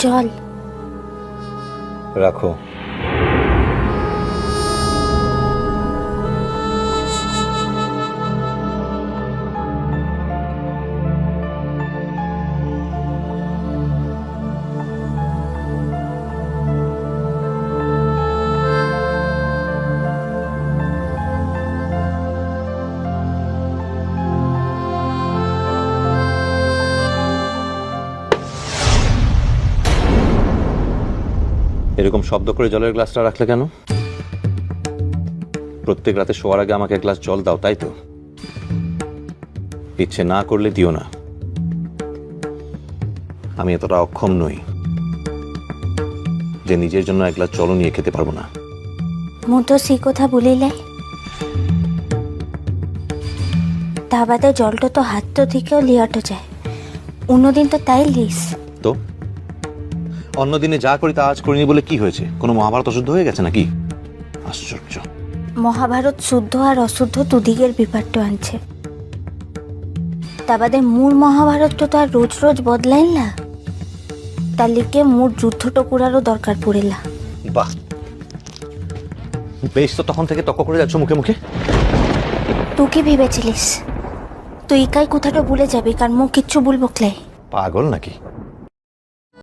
জল রাখো। এরকম শব্দ করে জলের গ্লাসটা রাখলে কেন? প্রত্যেক রাতে শোয়ার আগে আমাকে এক গ্লাস জল দাও, তাই তো? ইচ্ছে না করলে দিও না। আমি এতটা অক্ষম নই যে নিজের জন্য এক গ্লাস জলও নিয়ে খেতে পারবো না। ମୁଁ ତ ସେଇ କଥା ବୁଲିଲେ ତା ବାଦେ ଜଲଟା ତ ହାତ থেকে লিয়াটো যায় অন্যদিন তো তাই লিস। তো অন্যদিনে যা করি তা আজ করিনি বলে কি হয়েছে? কোনো মহাভারত অশুদ্ধ হয়ে গেছে নাকি? আশ্চর্য। মহাভারত শুদ্ধ আর অশুদ্ধ দুদিকের বিপারটো আনছে। তা বাদে মূল মহাভারতটা তো আর রোজ রোজ বদলাইল না। তার লিগে মোর যুদ্ধ টুকুরারও দরকার পড়িলা। বাহ, বেশ, তো তখন থেকে তক্ক করে যাচ্ছ মুখে মুখে। তুই কি ভেবেছিলিস তুই একাই কথাটা ভুলে যাবি কারণ মু কিচ্ছু বলবো ক্লাই? পাগল নাকি?